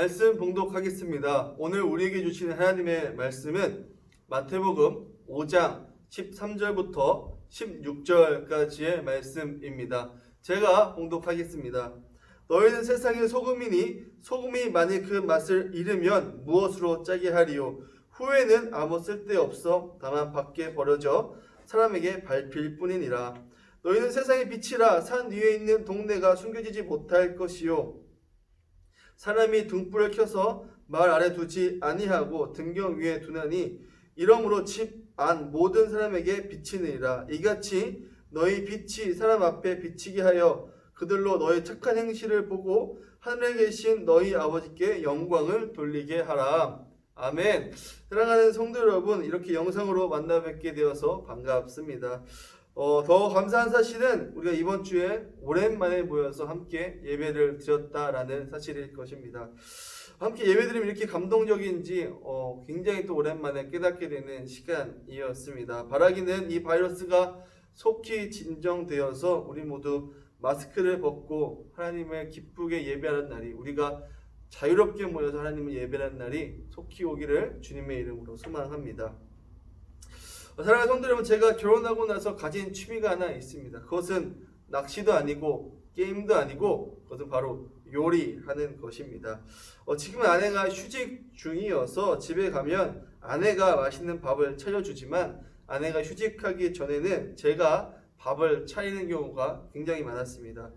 말씀 봉독하겠습니다. 오늘 우리에게 주시는 하나님의 말씀은 마태복음 5장 13절부터 16절까지의 말씀입니다. 제가 봉독하겠습니다. 너희는 세상의 소금이니 소금이 만일 그 맛을 잃으면 무엇으로 짜게 하리요? 후에는 아무 쓸데없어 다만 밖에 버려져 사람에게 밟힐 뿐이니라. 너희는 세상의 빛이라. 산 위에 있는 동네가 숨겨지지 못할 것이요, 사람이 등불을 켜서 마을 아래 두지 아니하고 등경 위에 두나니 이러므로 집 안 모든 사람에게 비치느니라. 이같이 너희 빛이 사람 앞에 비치게 하여 그들로 너희 착한 행실을 보고 하늘에 계신 너희 아버지께 영광을 돌리게 하라. 아멘. 사랑하는 성도 여러분, 이렇게 영상으로 만나 뵙게 되어서 반갑습니다. 더 감사한 사실은 우리가 이번 주에 오랜만에 모여서 함께 예배를 드렸다라는 사실일 것입니다. 함께 예배드리면 이렇게 감동적인지 굉장히 또 오랜만에 깨닫게 되는 시간이었습니다. 바라기는 이 바이러스가 속히 진정되어서 우리 모두 마스크를 벗고 하나님을 기쁘게 예배하는 날이, 우리가 자유롭게 모여서 하나님을 예배하는 날이 속히 오기를 주님의 이름으로 소망합니다. 사랑하는 성도 여러분, 제가 결혼하고 나서 가진 취미가 하나 있습니다. 그것은 낚시도 아니고 게임도 아니고 그것은 바로 요리하는 것입니다. 지금은 아내가 휴직 중이어서 집에 가면 아내가 맛있는 밥을 차려주지만 아내가 휴직하기 전에는 제가 밥을 차리는 경우가 굉장히 많았습니다.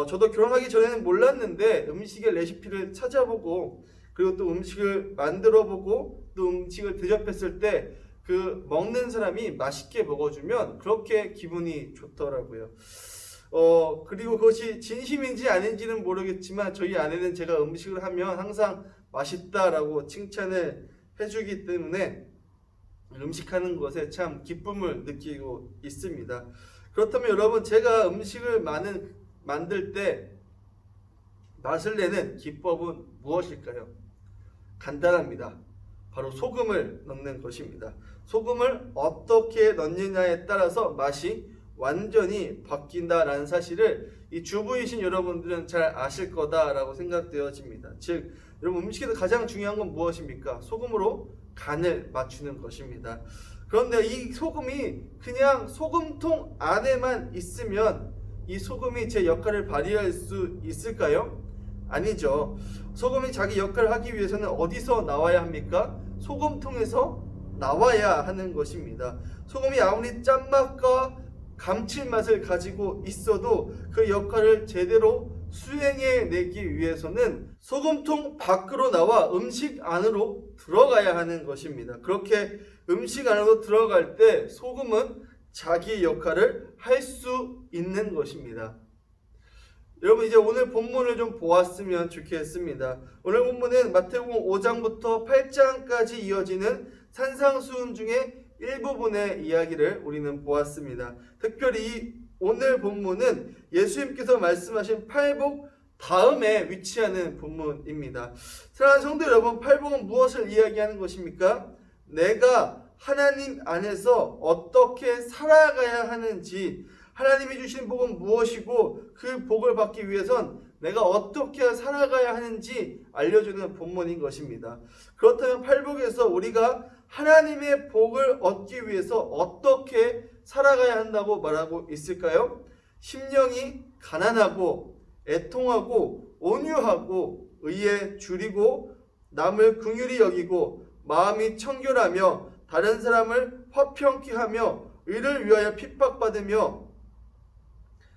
저도 결혼하기 전에는 몰랐는데 음식의 레시피를 찾아보고 그리고 또 음식을 만들어보고 또 음식을 대접했을 때 그 먹는 사람이 맛있게 먹어주면 그렇게 기분이 좋더라고요. 그리고 그것이 진심인지 아닌지는 모르겠지만 저희 아내는 제가 음식을 하면 항상 맛있다라고 칭찬을 해주기 때문에 음식하는 것에 참 기쁨을 느끼고 있습니다. 그렇다면 여러분, 제가 음식을 만들 때 맛을 내는 기법은 무엇일까요? 간단합니다. 바로 소금을 넣는 것입니다. 소금을 어떻게 넣느냐에 따라서 맛이 완전히 바뀐다라는 사실을 이 주부이신 여러분들은 잘 아실 거다라고 생각되어집니다. 즉, 여러분, 음식에서 가장 중요한 건 무엇입니까? 소금으로 간을 맞추는 것입니다. 그런데 이 소금이 그냥 소금통 안에만 있으면 이 소금이 제 역할을 발휘할 수 있을까요? 아니죠. 소금이 자기 역할을 하기 위해서는 어디서 나와야 합니까? 소금통에서 나와야 하는 것입니다. 소금이 아무리 짠맛과 감칠맛을 가지고 있어도 그 역할을 제대로 수행해내기 위해서는 소금통 밖으로 나와 음식 안으로 들어가야 하는 것입니다. 그렇게 음식 안으로 들어갈 때 소금은 자기 역할을 할 수 있는 것입니다. 여러분, 이제 오늘 본문을 좀 보았으면 좋겠습니다. 오늘 본문은 마태복음 5장부터 8장까지 이어지는 산상수훈 중에 일부분의 이야기를 우리는 보았습니다. 특별히 오늘 본문은 예수님께서 말씀하신 팔복 다음에 위치하는 본문입니다. 사랑하는 성도 여러분, 팔복은 무엇을 이야기하는 것입니까? 내가 하나님 안에서 어떻게 살아가야 하는지, 하나님이 주신 복은 무엇이고 그 복을 받기 위해선 내가 어떻게 살아가야 하는지 알려주는 본문인 것입니다. 그렇다면 팔복에서 우리가 하나님의 복을 얻기 위해서 어떻게 살아가야 한다고 말하고 있을까요? 심령이 가난하고 애통하고 온유하고 의에 줄이고 남을 긍휼히 여기고 마음이 청결하며 다른 사람을 화평케 하며 의를 위하여 핍박받으며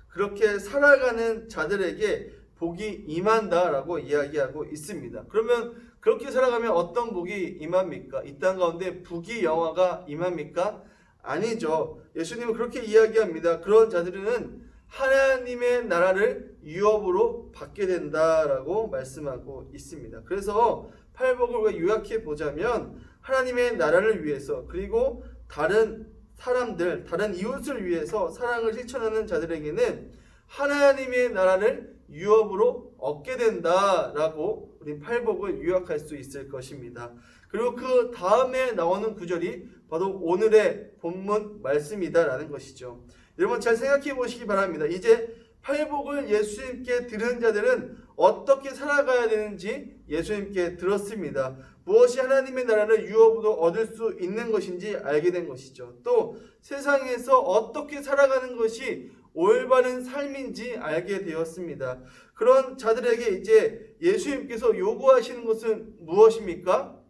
그렇게 살아가는 자들에게 복이 임한다라고 이야기하고 있습니다. 그러면 그렇게 살아가면 어떤 복이 임합니까? 이 땅 가운데 부귀 영화가 임합니까? 아니죠. 예수님은 그렇게 이야기합니다. 그런 자들은 하나님의 나라를 유업으로 받게 된다라고 말씀하고 있습니다. 그래서 팔복을 우리가 요약해 보자면 하나님의 나라를 위해서, 그리고 다른 사람들, 다른 이웃을 위해서 사랑을 실천하는 자들에게는 하나님의 나라를 유업으로 얻게 된다라고 우리 팔복을 요약할 수 있을 것입니다. 그리고 그 다음에 나오는 구절이 바로 오늘의 본문 말씀이다라는 것이죠. 여러분, 잘 생각해 보시기 바랍니다. 이제 팔복을 예수님께 들은 자들은 어떻게 살아가야 되는지 예수님께 들었습니다. 무엇이 하나님의 나라를 유업으로 얻을 수 있는 것인지 알게 된 것이죠. 또 세상에서 어떻게 살아가는 것이 올바른 삶인지 알게 되었습니다. 그런 자들에게 이제 예수님께서 요구하시는 것은 무엇입니까?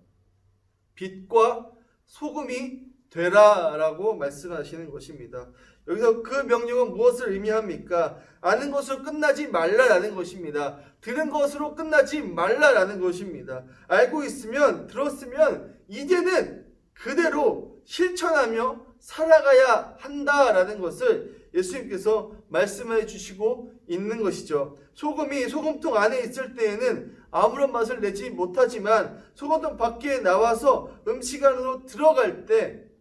빛과 소금이 되라라고 말씀하시는 것입니다. 여기서 그 명령은 무엇을 의미합니까? 아는 것으로 끝나지 말라라는 것입니다. 들은 것으로 끝나지 말라라는 것입니다. 알고 있으면, 들었으면 이제는 그대로 실천하며 살아가야 한다라는 것을 예수님께서 말씀해 주시고 있는 것이죠. 소금이 소금통 안에 있을 때에는 아무런 맛을 내지 못하지만 소금통 밖에 나와서 음식 안으로 들어갈 때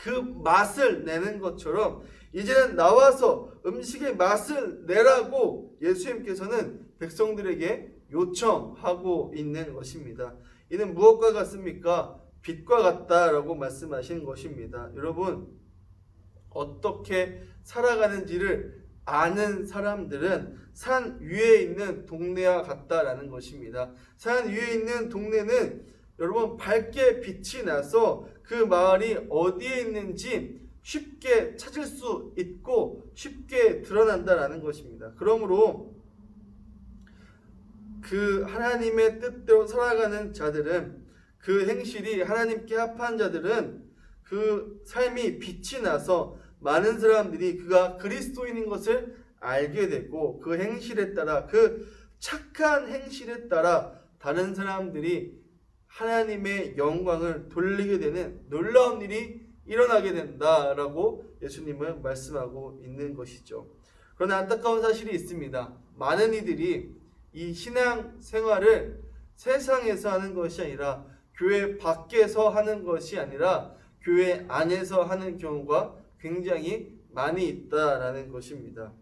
그 맛을 내는 것처럼 이제는 나와서 음식의 맛을 내라고 예수님께서는 백성들에게 요청하고 있는 것입니다. 이는 무엇과 같습니까? 빛과 같다라고 말씀하시는 것입니다. 여러분, 어떻게 살아가는지를 아는 사람들은 산 위에 있는 동네와 같다라는 것입니다. 산 위에 있는 동네는 여러분 밝게 빛이 나서 그 마을이 어디에 있는지 쉽게 찾을 수 있고 쉽게 드러난다라는 것입니다. 그러므로 그 하나님의 뜻대로 살아가는 자들은, 그 행실이 하나님께 합한 자들은 그 삶이 빛이 나서 많은 사람들이 그가 그리스도인인 것을 알게 되고 그 행실에 따라, 그 착한 행실에 따라 다른 사람들이 하나님의 영광을 돌리게 되는 놀라운 일이 일어나게 된다라고 예수님은 말씀하고 있는 것이죠. 그러나 안타까운 사실이 있습니다. 많은 이들이 이 신앙 생활을 세상에서 하는 것이 아니라 교회 밖에서 하는 것이 아니라 교회 안에서 하는 경우가 굉장히 많이 있다라는 것입니다.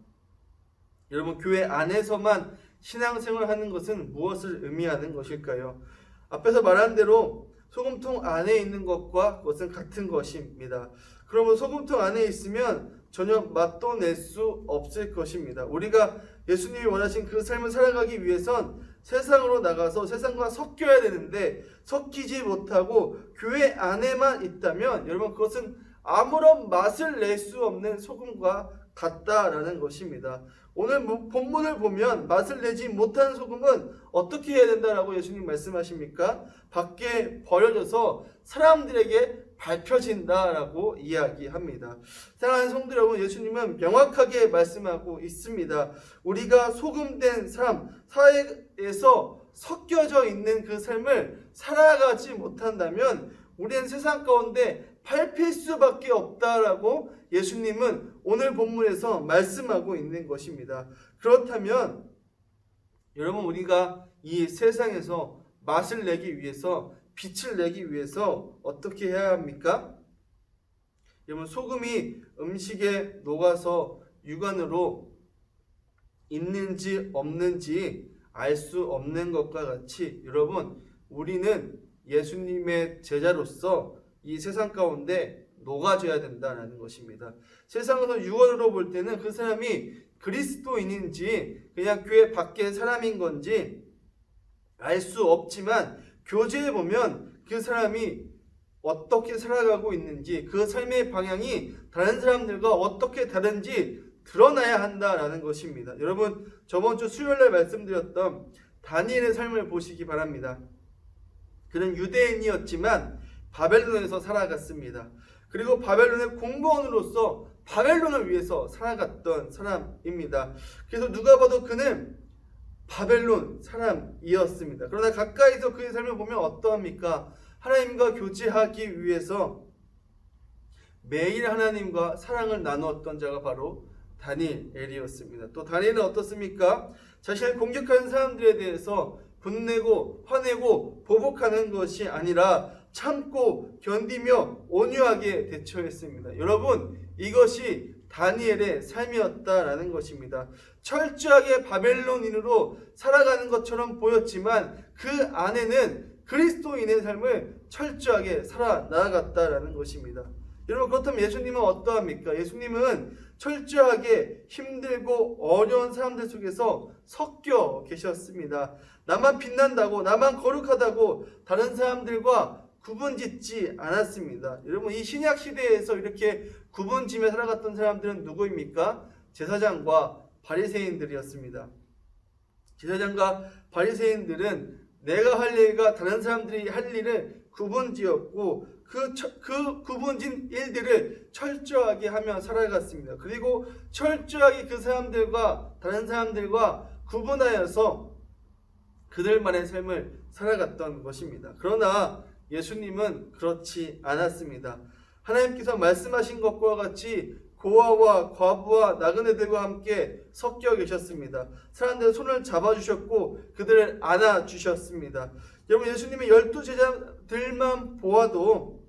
여러분, 교회 안에서만 신앙생활을 하는 것은 무엇을 의미하는 것일까요? 앞에서 말한 대로 소금통 안에 있는 것과 그것은 같은 것입니다. 그러면 소금통 안에 있으면 전혀 맛도 낼 수 없을 것입니다. 우리가 예수님이 원하신 그 삶을 살아가기 위해선 세상으로 나가서 세상과 섞여야 되는데 섞이지 못하고 교회 안에만 있다면 여러분, 그것은 아무런 맛을 낼 수 없는 소금과 같다라는 것입니다. 오늘 본문을 보면 맛을 내지 못한 소금은 어떻게 해야 된다라고 예수님 말씀하십니까? 밖에 버려져서 사람들에게 밝혀진다라고 이야기합니다. 사랑하는 성도 여러분, 예수님은 명확하게 말씀하고 있습니다. 우리가 소금된 삶, 사회에서 섞여져 있는 그 삶을 살아가지 못한다면 우리는 세상 가운데 밟힐 수밖에 없다라고 예수님은 오늘 본문에서 말씀하고 있는 것입니다. 그렇다면 여러분, 우리가 이 세상에서 맛을 내기 위해서, 빛을 내기 위해서 어떻게 해야 합니까? 여러분, 소금이 음식에 녹아서 육안으로 있는지 없는지 알 수 없는 것과 같이 여러분, 우리는 예수님의 제자로서 이 세상 가운데 녹아져야 된다는 것입니다. 세상에서 육안으로 볼 때는 그 사람이 그리스도인인지 그냥 교회 밖의 사람인 건지 알 수 없지만 교제에 보면 그 사람이 어떻게 살아가고 있는지, 그 삶의 방향이 다른 사람들과 어떻게 다른지 드러나야 한다라는 것입니다. 여러분, 저번 주 수요일날 말씀드렸던 다니엘의 삶을 보시기 바랍니다. 그는 유대인이었지만 바벨론에서 살아갔습니다. 그리고 바벨론의 공무원으로서 바벨론을 위해서 살아갔던 사람입니다. 그래서 누가 봐도 그는 바벨론 사람이었습니다. 그러나 가까이서 그의 삶을 보면 어떠합니까? 하나님과 교제하기 위해서 매일 하나님과 사랑을 나누었던 자가 바로 다니엘이었습니다. 또 다니엘은 어떻습니까? 자신을 공격하는 사람들에 대해서 분내고 화내고 보복하는 것이 아니라 참고 견디며 온유하게 대처했습니다. 여러분, 이것이 다니엘의 삶이었다라는 것입니다. 철저하게 바벨론인으로 살아가는 것처럼 보였지만 그 안에는 그리스도인의 삶을 철저하게 살아나갔다라는 것입니다. 여러분, 그렇다면 예수님은 어떠합니까? 예수님은 철저하게 힘들고 어려운 사람들 속에서 섞여 계셨습니다. 나만 빛난다고, 나만 거룩하다고 다른 사람들과 구분짓지 않았습니다. 여러분, 이 신약 시대에서 이렇게 구분지며 살아갔던 사람들은 누구입니까? 제사장과 바리새인들이었습니다. 제사장과 바리새인들은 내가 할 일과 다른 사람들이 할 일을 구분지었고 그 구분진 일들을 철저하게 하며 살아갔습니다. 그리고 철저하게 그 사람들과 다른 사람들과 구분하여서 그들만의 삶을 살아갔던 것입니다. 그러나 예수님은 그렇지 않았습니다. 하나님께서 말씀하신 것과 같이 고아와 과부와 나그네들과 함께 섞여 계셨습니다. 사람들의 손을 잡아주셨고 그들을 안아주셨습니다. 여러분, 예수님의 12제자들만 보아도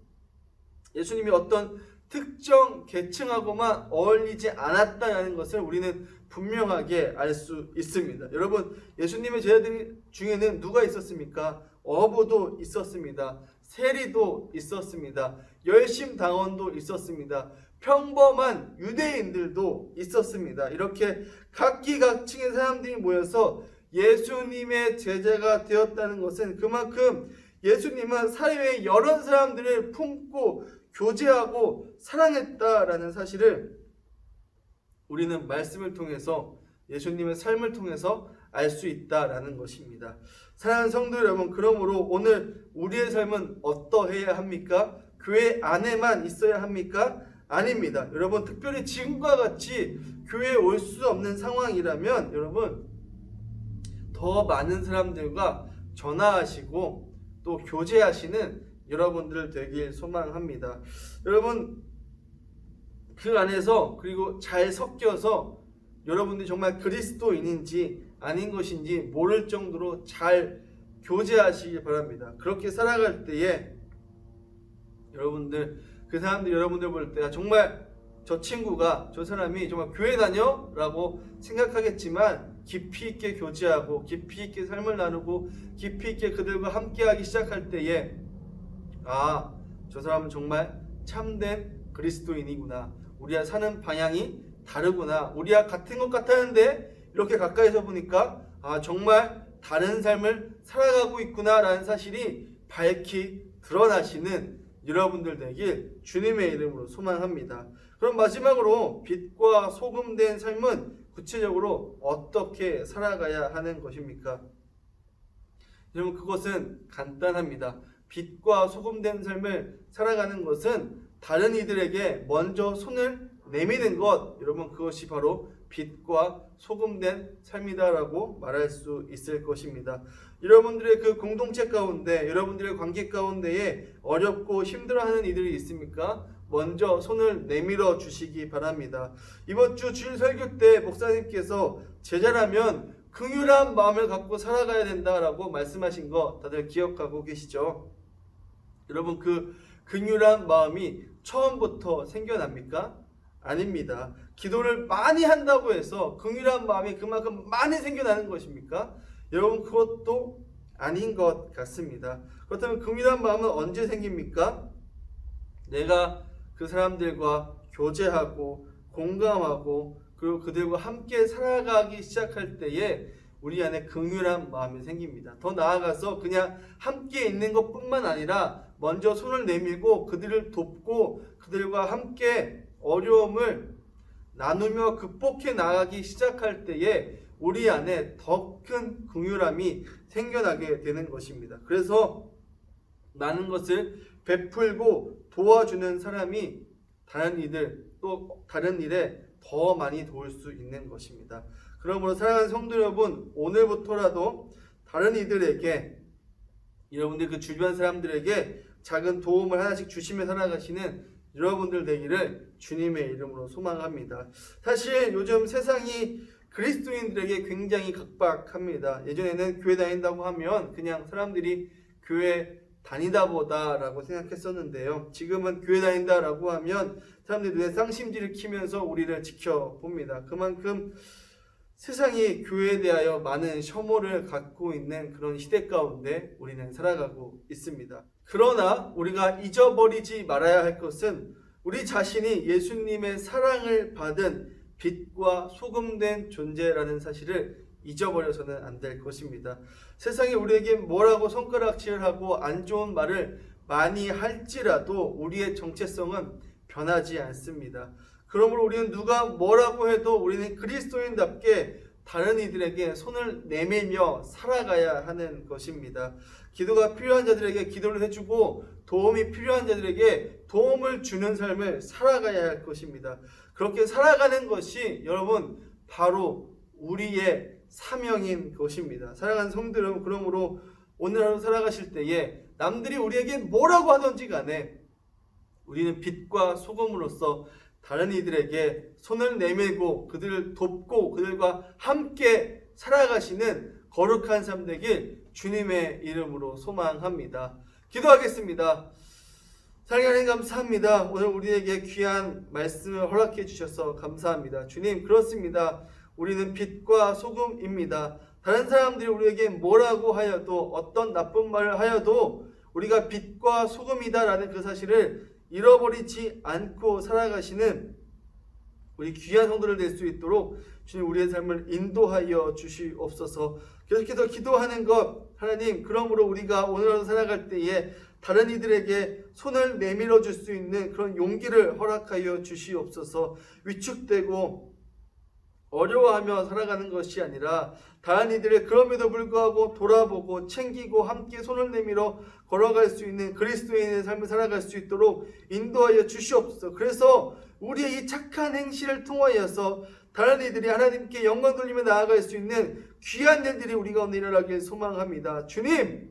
예수님이 어떤 특정 계층하고만 어울리지 않았다는 것을 우리는 분명하게 알 수 있습니다. 여러분, 예수님의 제자들 중에는 누가 있었습니까? 어부도 있었습니다. 세리도 있었습니다. 열심당원도 있었습니다. 평범한 유대인들도 있었습니다. 이렇게 각기각층의 사람들이 모여서 예수님의 제자가 되었다는 것은 그만큼 예수님은 사회의 여러 사람들을 품고 교제하고 사랑했다라는 사실을 우리는 말씀을 통해서, 예수님의 삶을 통해서 알 수 있다라는 것입니다. 사랑하는 성도 여러분, 그러므로 오늘 우리의 삶은 어떠해야 합니까? 교회 안에만 있어야 합니까? 아닙니다. 여러분, 특별히 지금과 같이 교회에 올 수 없는 상황이라면 여러분, 더 많은 사람들과 전화하시고 또 교제하시는 여러분들 되길 소망합니다. 여러분, 그 안에서 그리고 잘 섞여서 여러분들이 정말 그리스도인인지 아닌 것인지 모를 정도로 잘 교제하시기 바랍니다. 그렇게 살아갈 때에 여러분들, 그 사람들이 여러분들 볼 때 정말 저 친구가, 저 사람이 정말 교회 다녀? 라고 생각하겠지만 깊이 있게 교제하고 깊이 있게 삶을 나누고 깊이 있게 그들과 함께하기 시작할 때에 아, 저 사람은 정말 참된 그리스도인이구나, 우리가 사는 방향이 다르구나, 우리가 같은 것 같았는데 이렇게 가까이서 보니까 아, 정말 다른 삶을 살아가고 있구나 라는 사실이 밝히 드러나시는 여러분들 되길 주님의 이름으로 소망합니다. 그럼 마지막으로 빛과 소금 된 삶은 구체적으로 어떻게 살아가야 하는 것입니까? 여러분, 그것은 간단합니다. 빛과 소금 된 삶을 살아가는 것은 다른 이들에게 먼저 손을 내미는 것, 여러분, 그것이 바로 빛과 소금된 삶이다라고 말할 수 있을 것입니다. 여러분들의 그 공동체 가운데, 여러분들의 관계 가운데에 어렵고 힘들어하는 이들이 있습니까? 먼저 손을 내밀어 주시기 바랍니다. 이번 주 주일 설교 때 목사님께서 제자라면 긍휼한 마음을 갖고 살아가야 된다라고 말씀하신 거 다들 기억하고 계시죠? 여러분, 그 긍휼한 마음이 처음부터 생겨납니까? 아닙니다. 기도를 많이 한다고 해서 긍휼한 마음이 그만큼 많이 생겨나는 것입니까? 여러분, 그것도 아닌 것 같습니다. 그렇다면 긍휼한 마음은 언제 생깁니까? 내가 그 사람들과 교제하고 공감하고 그리고 그들과 함께 살아가기 시작할 때에 우리 안에 긍휼한 마음이 생깁니다. 더 나아가서 그냥 함께 있는 것뿐만 아니라 먼저 손을 내밀고 그들을 돕고 그들과 함께 어려움을 나누며 극복해 나가기 시작할 때에 우리 안에 더 큰 긍휼함이 생겨나게 되는 것입니다. 그래서 많은 것을 베풀고 도와주는 사람이 다른 이들 또 다른 일에 더 많이 도울 수 있는 것입니다. 그러므로 사랑하는 성도 여러분, 오늘부터라도 다른 이들에게, 여러분들 그 주변 사람들에게 작은 도움을 하나씩 주시며 살아가시는 여러분들 되기를 주님의 이름으로 소망합니다. 사실 요즘 세상이 그리스도인들에게 굉장히 각박합니다. 예전에는 교회 다닌다고 하면 그냥 사람들이 교회 다니다 보다 라고 생각했었는데요. 지금은 교회 다닌다 라고 하면 사람들이 눈에 쌍심지를 키면서 우리를 지켜봅니다. 그만큼 세상이 교회에 대하여 많은 혐오를 갖고 있는 그런 시대 가운데 우리는 살아가고 있습니다. 그러나 우리가 잊어버리지 말아야 할 것은 우리 자신이 예수님의 사랑을 받은 빛과 소금된 존재라는 사실을 잊어버려서는 안 될 것입니다. 세상이 우리에게 뭐라고 손가락질하고 안 좋은 말을 많이 할지라도 우리의 정체성은 변하지 않습니다. 그러므로 우리는 누가 뭐라고 해도 우리는 그리스도인답게 다른 이들에게 손을 내밀며 살아가야 하는 것입니다. 기도가 필요한 자들에게 기도를 해주고 도움이 필요한 자들에게 도움을 주는 삶을 살아가야 할 것입니다. 그렇게 살아가는 것이 여러분 바로 우리의 사명인 것입니다. 사랑하는 성들은 그러므로 오늘 하루 살아가실 때에 남들이 우리에게 뭐라고 하든지 간에 우리는 빛과 소금으로서 다른 이들에게 손을 내밀고 그들을 돕고 그들과 함께 살아가시는 거룩한 삶 되길 주님의 이름으로 소망합니다. 기도하겠습니다. 사랑하는 하나님 감사합니다. 오늘 우리에게 귀한 말씀을 허락해 주셔서 감사합니다. 주님, 그렇습니다. 우리는 빛과 소금입니다. 다른 사람들이 우리에게 뭐라고 하여도 어떤 나쁜 말을 하여도 우리가 빛과 소금이다라는 그 사실을 잃어버리지 않고 살아가시는 우리 귀한 성도들 될 수 있도록 주님 우리의 삶을 인도하여 주시옵소서. 계속해서 기도하는 것 하나님, 그러므로 우리가 오늘 하루 살아갈 때에 다른 이들에게 손을 내밀어 줄 수 있는 그런 용기를 허락하여 주시옵소서. 위축되고 어려워하며 살아가는 것이 아니라 다른 이들의 그럼에도 불구하고 돌아보고 챙기고 함께 손을 내밀어 걸어갈 수 있는 그리스도인의 삶을 살아갈 수 있도록 인도하여 주시옵소서. 그래서 우리의 이 착한 행실을 통하여서 다른 이들이 하나님께 영광 돌리며 나아갈 수 있는 귀한 일들이 우리 가운데 일어나길 소망합니다. 주님,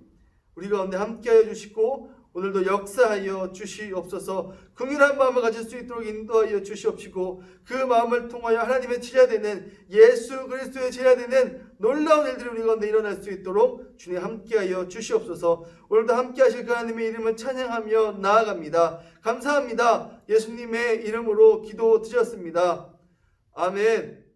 우리 가운데 함께하여 주시고 오늘도 역사하여 주시옵소서. 긍휼한 마음을 가질 수 있도록 인도하여 주시옵시고 그 마음을 통하여 하나님의 제자되는 예수 그리스도의 제자되는 놀라운 일들이 우리 가운데 일어날 수 있도록 주님 함께하여 주시옵소서. 오늘도 함께하실 그 하나님의 이름을 찬양하며 나아갑니다. 감사합니다. 예수님의 이름으로 기도 드렸습니다. 아멘.